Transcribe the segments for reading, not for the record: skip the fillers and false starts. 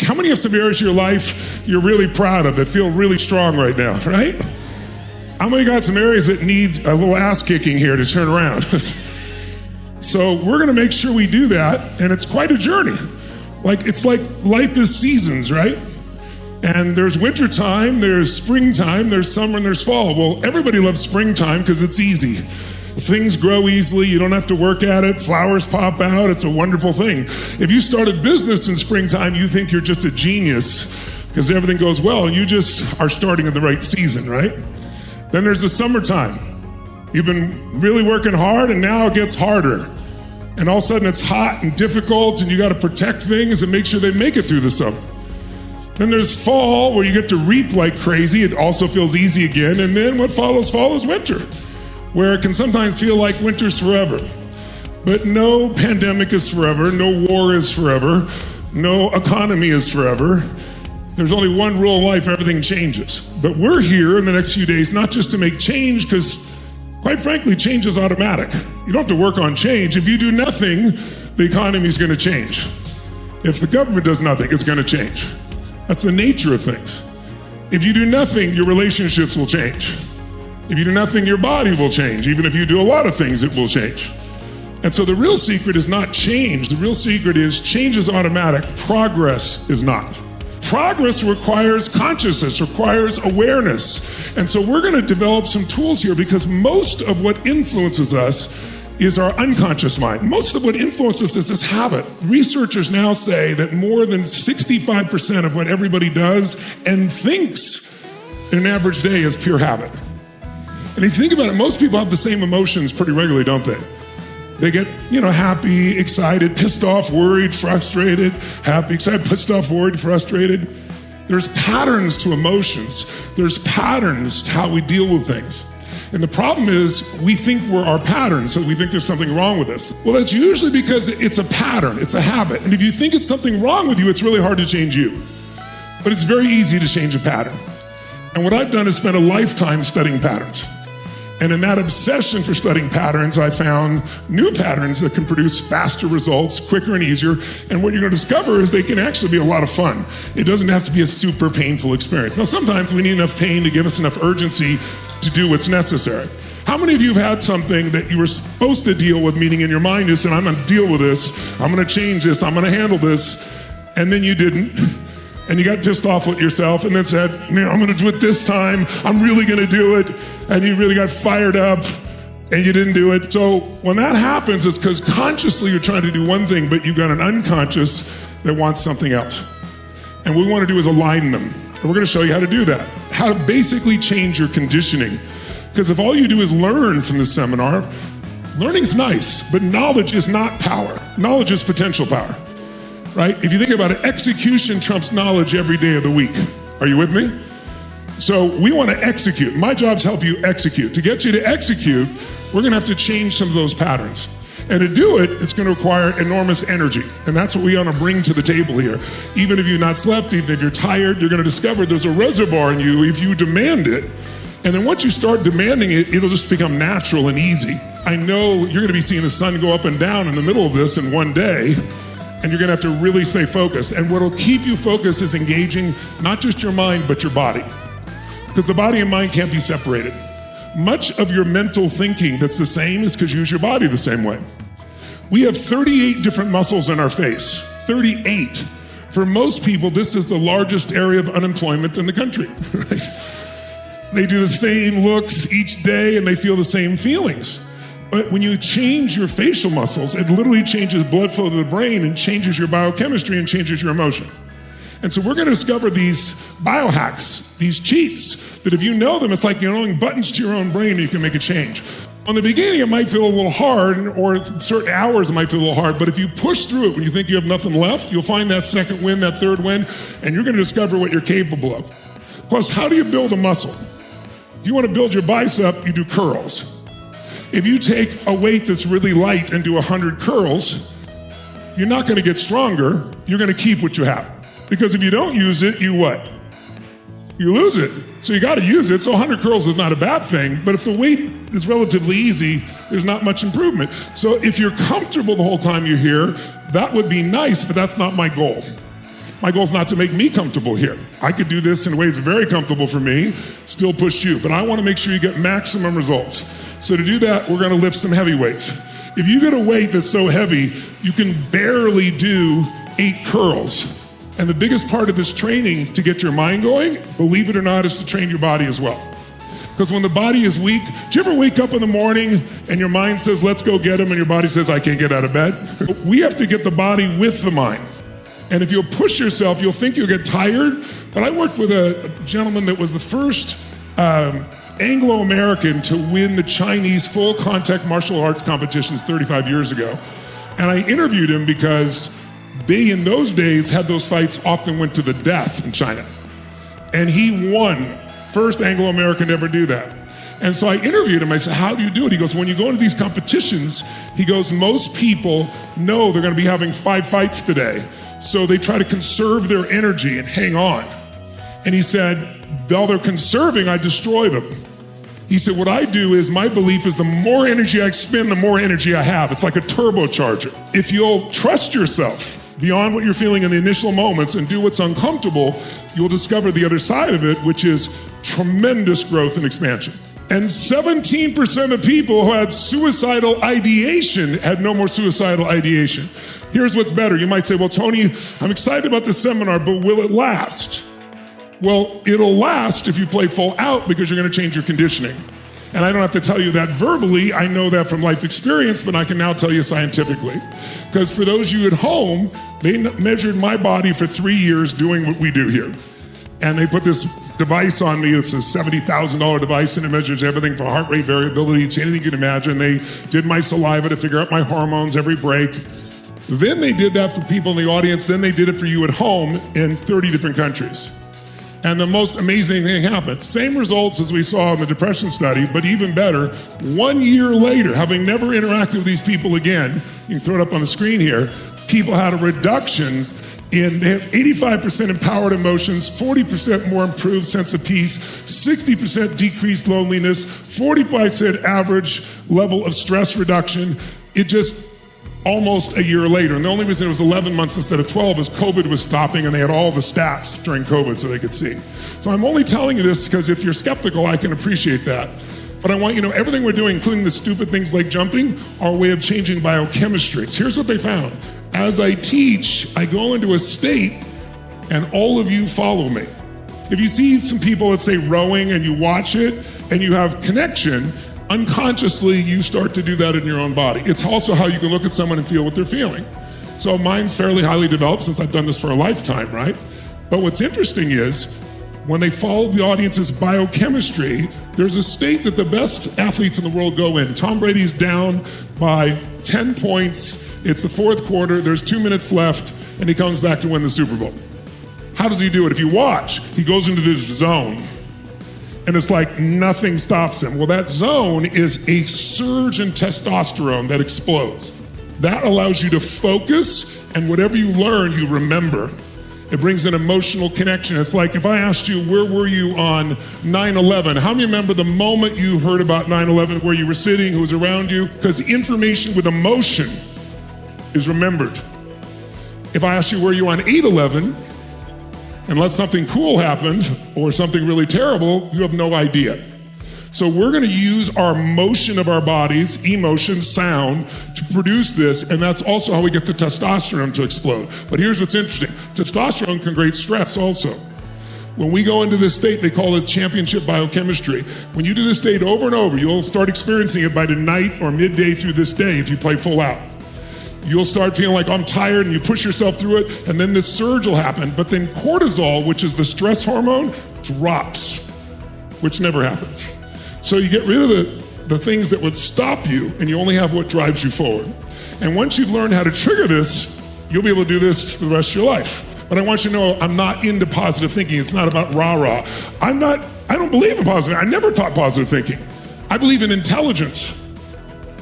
How many have some areas of your life you're really proud of that feel really strong right now, right? How many got some areas that need a little ass kicking here to turn around? So we're gonna make sure we do that, and it's quite a journey. It's like life is seasons, right? And there's winter time, there's springtime, there's summer, and there's fall. Well, everybody loves springtime because it's easy. Things grow easily, you don't have to work at it, flowers pop out, it's a wonderful thing. If you start a business in springtime, you think you're just a genius because everything goes well, and you just are starting in the right season, right? Then there's the summertime. You've been really working hard, and now it gets harder. And all of a sudden it's hot and difficult, and you gotta protect things and make sure they make it through the summer. Then there's fall, where you get to reap like crazy. It also feels easy again. And then what follows fall is winter, where it can sometimes feel like winter's forever. But no pandemic is forever, no war is forever, no economy is forever. There's only one rule in life: everything changes. But we're here in the next few days not just to make change, because quite frankly, change is automatic. You don't have to work on change. If you do nothing, the economy is going to change. If the government does nothing, it's going to change. That's the nature of things. If you do nothing, your relationships will change. If you do nothing, your body will change. Even if you do a lot of things, it will change. And so the real secret is not change. The real secret is change is automatic. Progress is not. Progress requires consciousness, requires awareness. And so we're going to develop some tools here, because most of what influences us is our unconscious mind. Most of what influences us is habit. Researchers now say that more than 65% of what everybody does and thinks in an average day is pure habit. And if you think about it, most people have the same emotions pretty regularly, don't they? They get, happy, excited, pissed off, worried, frustrated, happy, excited, pissed off, worried, frustrated. There's patterns to emotions. There's patterns to how we deal with things. And the problem is we think we're our pattern, so we think there's something wrong with us. Well, that's usually because it's a pattern, it's a habit. And if you think it's something wrong with you, it's really hard to change you. But it's very easy to change a pattern. And what I've done is spent a lifetime studying patterns. And in that obsession for studying patterns, I found new patterns that can produce faster results, quicker and easier. And what you're going to discover is they can actually be a lot of fun. It doesn't have to be a super painful experience. Now, sometimes we need enough pain to give us enough urgency to do what's necessary. How many of you have had something that you were supposed to deal with, meaning in your mind you said, I'm going to deal with this, I'm going to change this, I'm going to handle this, and then you didn't? And you got pissed off with yourself and then said, I'm going to do it this time. I'm really going to do it. And you really got fired up and you didn't do it. So when that happens, it's because consciously you're trying to do one thing, but you've got an unconscious that wants something else. And what we want to do is align them. And we're going to show you how to do that, how to basically change your conditioning. Because if all you do is learn from this seminar, learning is nice, but knowledge is not power. Knowledge is potential power. Right? If you think about it, execution trumps knowledge every day of the week. Are you with me? So we want to execute. My job is to help you execute. To get you to execute, we're going to have to change some of those patterns. And to do it, it's going to require enormous energy. And that's what we want to bring to the table here. Even if you've not slept, even if you're tired, you're going to discover there's a reservoir in you if you demand it. And then once you start demanding it, it'll just become natural and easy. I know you're going to be seeing the sun go up and down in the middle of this in one day. And you're going to have to really stay focused. And what will keep you focused is engaging not just your mind, but your body. Because the body and mind can't be separated. Much of your mental thinking that's the same is because you use your body the same way. We have 38 different muscles in our face. 38. For most people, this is the largest area of unemployment in the country. Right? They do the same looks each day and they feel the same feelings. But when you change your facial muscles, it literally changes blood flow to the brain and changes your biochemistry and changes your emotion. And so we're going to discover these biohacks, these cheats, that if you know them, it's like you're knowing buttons to your own brain and you can make a change. On the beginning, it might feel a little hard, or certain hours it might feel a little hard, but if you push through it when you think you have nothing left, you'll find that second win, that third win, and you're going to discover what you're capable of. Plus, how do you build a muscle? If you want to build your bicep, you do curls. If you take a weight that's really light and do 100 curls, you're not going to get stronger. You're going to keep what you have. Because if you don't use it, you what? You lose it. So you got to use it. So 100 curls is not a bad thing. But if the weight is relatively easy, there's not much improvement. So if you're comfortable the whole time you're here, that would be nice, but that's not my goal. My goal is not to make me comfortable here. I could do this in ways very comfortable for me, still push you, but I want to make sure you get maximum results. So to do that, we're going to lift some heavy weights. If you get a weight that's so heavy, you can barely do 8 curls. And the biggest part of this training to get your mind going, believe it or not, is to train your body as well. Because when the body is weak, do you ever wake up in the morning and your mind says, let's go get him, and your body says, I can't get out of bed? We have to get the body with the mind. And if you'll push yourself, you'll think you'll get tired. But I worked with a gentleman that was the first Anglo-American to win the Chinese full contact martial arts competitions 35 years ago. And I interviewed him because they, in those days, had those fights often went to the death in China. And he won, first Anglo-American to ever do that. And so I interviewed him. I said, how do you do it? He goes, when you go into these competitions, he goes, most people know they're going to be having 5 fights today. So they try to conserve their energy and hang on. And he said, while they're conserving, I destroy them. He said, what I do is, my belief is the more energy I expend, the more energy I have. It's like a turbocharger. If you'll trust yourself beyond what you're feeling in the initial moments and do what's uncomfortable, you'll discover the other side of it, which is tremendous growth and expansion. And 17% of people who had suicidal ideation had no more suicidal ideation. Here's what's better. You might say, well, Tony, I'm excited about this seminar, but will it last? Well, it'll last if you play full out, because you're going to change your conditioning. And I don't have to tell you that verbally. I know that from life experience, but I can now tell you scientifically. Because for those of you at home, they measured my body for 3 years doing what we do here. And they put this device on me. It's a $70,000 device, and it measures everything from heart rate variability to anything you can imagine. They did my saliva to figure out my hormones every break. Then they did that for people in the audience. Then they did it for you at home in 30 different countries. And the most amazing thing happened. Same results as we saw in the depression study, but even better, 1 year later, having never interacted with these people again, you can throw it up on the screen here, people had a reduction in, they have 85% empowered emotions, 40% more improved sense of peace, 60% decreased loneliness, 45% average level of stress reduction. It just almost a year later. And the only reason it was 11 months instead of 12 is COVID was stopping, and they had all the stats during COVID so they could see. So I'm only telling you this because if you're skeptical, I can appreciate that. But I want you to know everything we're doing, including the stupid things like jumping, are a way of changing biochemistry. So here's what they found. As I teach, I go into a state and all of you follow me. If you see some people that say rowing and you watch it and you have connection, unconsciously you start to do that in your own body. It's also how you can look at someone and feel what they're feeling. So mine's fairly highly developed since I've done this for a lifetime, right? But what's interesting is when they follow the audience's biochemistry, there's a state that the best athletes in the world go in. Tom Brady's down by 10 points. It's the fourth quarter. There's 2 minutes left, and he comes back to win the Super Bowl. How does he do it? If you watch, he goes into this zone, and it's like nothing stops him. Well, that zone is a surge in testosterone that explodes. That allows you to focus, and whatever you learn, you remember. It brings an emotional connection. It's like if I asked you, where were you on 9/11? How many remember the moment you heard about 9/11, where you were sitting, who was around you? Because information with emotion is remembered. If I asked you, where you on 8/11, unless something cool happened or something really terrible, you have no idea. So we're going to use our motion of our bodies, emotion, sound, to produce this, and that's also how we get the testosterone to explode. But here's what's interesting. Testosterone can create stress also. When we go into this state, they call it championship biochemistry. When you do this state over and over, you'll start experiencing it by the night or midday through this day if you play full out. You'll start feeling like, I'm tired, and you push yourself through it, and then this surge will happen. But then cortisol, which is the stress hormone, drops, which never happens. So you get rid of the things that would stop you, and you only have what drives you forward. And once you've learned how to trigger this, you'll be able to do this for the rest of your life. But I want you to know, I'm not into positive thinking. It's not about rah-rah. I don't believe in positive. I never taught positive thinking. I believe in intelligence.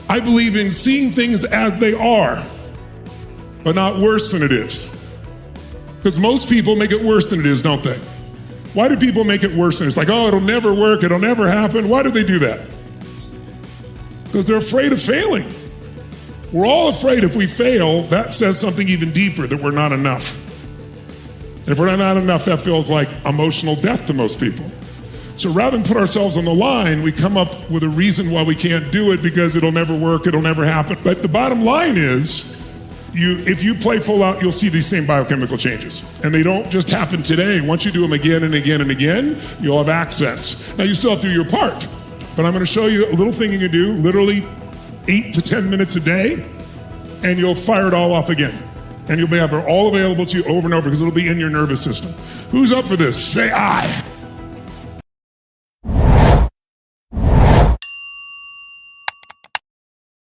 I believe in seeing things as they are, but not worse than it is. Because most people make it worse than it is, don't they? Why do people make it worse than it is? Like, oh, it'll never work, it'll never happen. Why do they do that? Because they're afraid of failing. We're all afraid if we fail, that says something even deeper, that we're not enough. If we're not enough, that feels like emotional death to most people. So rather than put ourselves on the line, we come up with a reason why we can't do it because it'll never work, it'll never happen. But the bottom line is, if you play full out, you'll see these same biochemical changes. And they don't just happen today. Once you do them again and again and again, you'll have access. Now you still have to do your part, but I'm gonna show you a little thing you can do, literally 8 to 10 minutes a day, and you'll fire it all off again. And you'll have it all available to you over and over because it'll be in your nervous system. Who's up for this? Say aye.